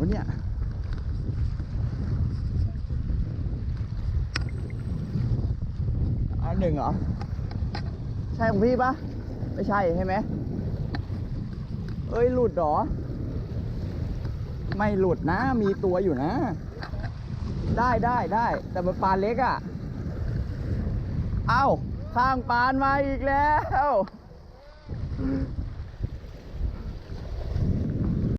วะเนี่ยอันหนึ่งเหรอใช่ของพี่ปะไม่ใช่ใช่ไหมเอ้ยหลุดเหรอไม่หลุดนะมีตัวอยู่นะได้แต่มันปลาเล็กอ่ะเอ้าข้างปานมาอีกแล้ว